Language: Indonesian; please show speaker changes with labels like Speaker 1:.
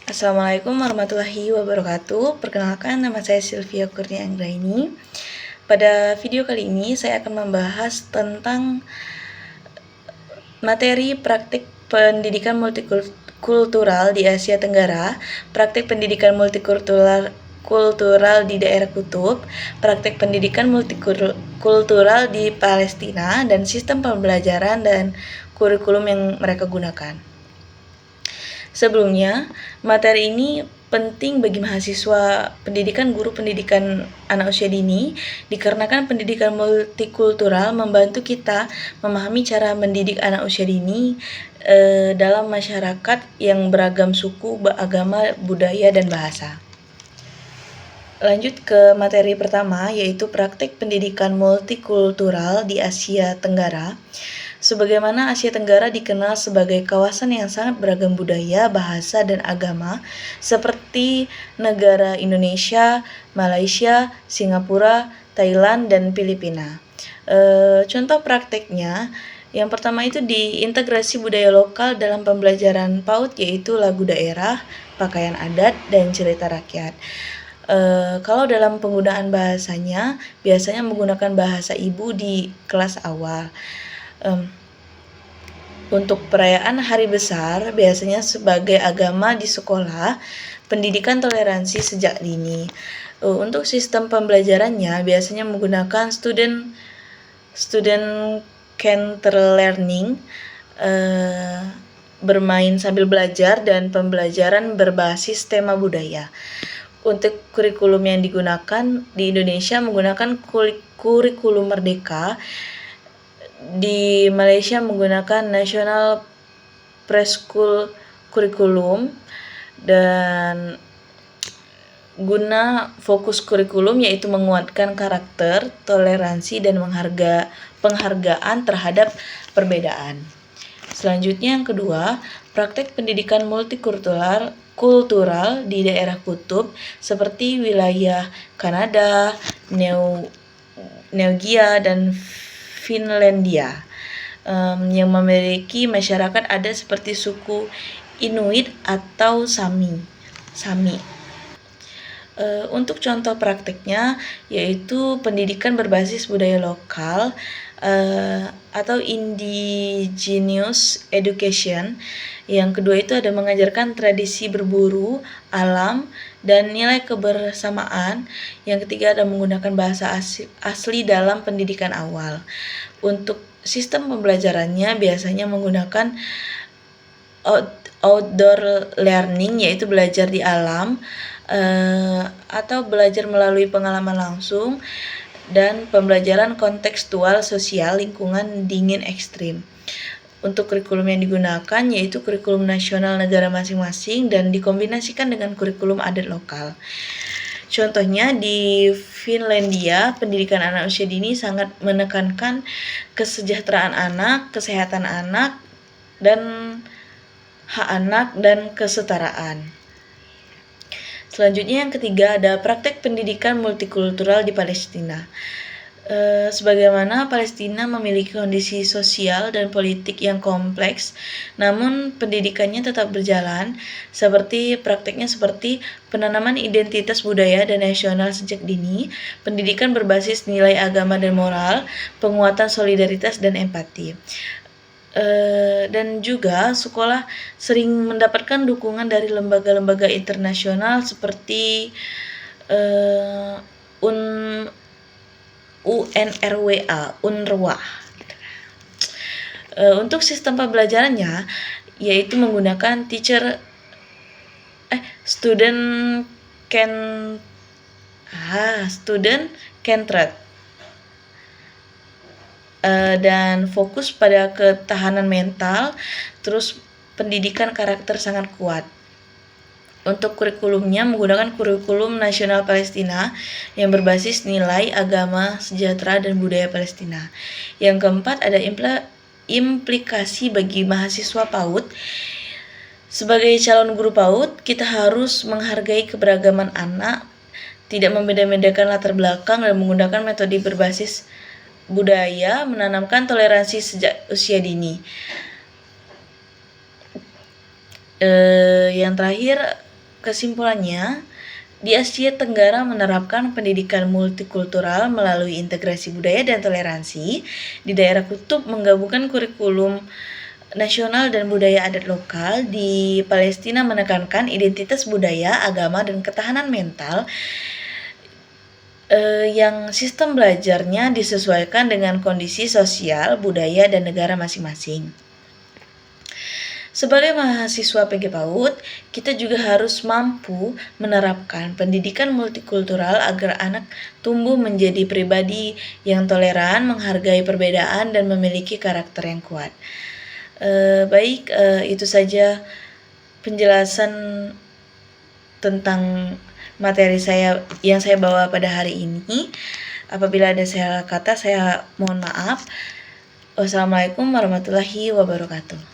Speaker 1: Assalamualaikum warahmatullahi wabarakatuh. Perkenalkan, nama saya Sylvia Kurnia Anggraini. Pada video kali ini saya akan membahas tentang materi praktik pendidikan multikultural di Asia Tenggara, praktik pendidikan multikultural di daerah kutub, praktik pendidikan multikultural di Palestina, dan sistem pembelajaran dan kurikulum yang mereka gunakan. Sebelumnya, materi ini penting bagi mahasiswa pendidikan guru pendidikan anak usia dini dikarenakan pendidikan multikultural membantu kita memahami cara mendidik anak usia dini dalam masyarakat yang beragam suku, agama, budaya, dan bahasa. Lanjut ke materi pertama, yaitu praktik pendidikan multikultural di Asia Tenggara. Sebagaimana Asia Tenggara dikenal sebagai kawasan yang sangat beragam budaya, bahasa, dan agama, seperti negara Indonesia, Malaysia, Singapura, Thailand, dan Filipina. Contoh prakteknya, yang pertama itu diintegrasi budaya lokal dalam pembelajaran PAUD, yaitu lagu daerah, pakaian adat, dan cerita rakyat. Kalau dalam penggunaan bahasanya, biasanya menggunakan bahasa ibu di kelas awal. Untuk perayaan hari besar, biasanya sebagai agama di sekolah, pendidikan toleransi sejak dini. Untuk sistem pembelajarannya, biasanya menggunakan student counter learning, bermain sambil belajar, dan pembelajaran berbasis tema budaya. Untuk kurikulum yang digunakan di Indonesia menggunakan kurikulum Merdeka, di Malaysia menggunakan National Preschool Curriculum, dan guna fokus kurikulum yaitu menguatkan karakter, toleransi, dan penghargaan terhadap perbedaan. Selanjutnya yang kedua, praktek pendidikan multikultural di daerah kutub seperti wilayah Kanada, Norwegia, dan Finlandia, yang memiliki masyarakat adat seperti suku Inuit atau Sami. Untuk contoh prakteknya yaitu pendidikan berbasis budaya lokal atau indigenous education. Yang kedua itu ada mengajarkan tradisi berburu, alam, dan nilai kebersamaan. Yang ketiga ada menggunakan bahasa asli dalam pendidikan awal. Untuk sistem pembelajarannya biasanya menggunakan outdoor learning, yaitu belajar di alam, atau belajar melalui pengalaman langsung, dan pembelajaran kontekstual sosial lingkungan dingin ekstrim. Untuk kurikulum yang digunakan yaitu kurikulum nasional negara masing-masing dan dikombinasikan dengan kurikulum adat lokal. Contohnya di Finlandia, pendidikan anak usia dini sangat menekankan kesejahteraan anak, kesehatan anak, dan hak anak, dan kesetaraan. Selanjutnya yang ketiga ada praktek pendidikan multikultural di Palestina. Sebagaimana Palestina memiliki kondisi sosial dan politik yang kompleks, namun pendidikannya tetap berjalan, prakteknya seperti penanaman identitas budaya dan nasional sejak dini, pendidikan berbasis nilai agama dan moral, penguatan solidaritas dan empati. Dan juga sekolah sering mendapatkan dukungan dari lembaga-lembaga internasional seperti UNRWA. Untuk sistem pembelajarannya yaitu menggunakan student centered, dan fokus pada ketahanan mental, terus pendidikan karakter sangat kuat. Untuk kurikulumnya menggunakan kurikulum nasional Palestina yang berbasis nilai agama, sejahtera, dan budaya Palestina. Yang keempat ada implikasi bagi mahasiswa PAUD. Sebagai calon guru PAUD, kita harus menghargai keberagaman anak, tidak membeda-bedakan latar belakang, dan menggunakan metode berbasis budaya, menanamkan toleransi sejak usia dini. Yang terakhir Kesimpulannya, di Asia Tenggara menerapkan pendidikan multikultural melalui integrasi budaya dan toleransi. Di daerah kutub menggabungkan kurikulum nasional dan budaya adat lokal. Di Palestina menekankan identitas budaya, agama, dan ketahanan mental yang sistem belajarnya disesuaikan dengan kondisi sosial, budaya, dan negara masing-masing. Sebagai mahasiswa PG PAUD, kita juga harus mampu menerapkan pendidikan multikultural agar anak tumbuh menjadi pribadi yang toleran, menghargai perbedaan, dan memiliki karakter yang kuat. Itu saja penjelasan tentang materi saya yang saya bawa pada hari ini. Apabila ada salah kata, saya mohon maaf. Wassalamualaikum warahmatullahi wabarakatuh.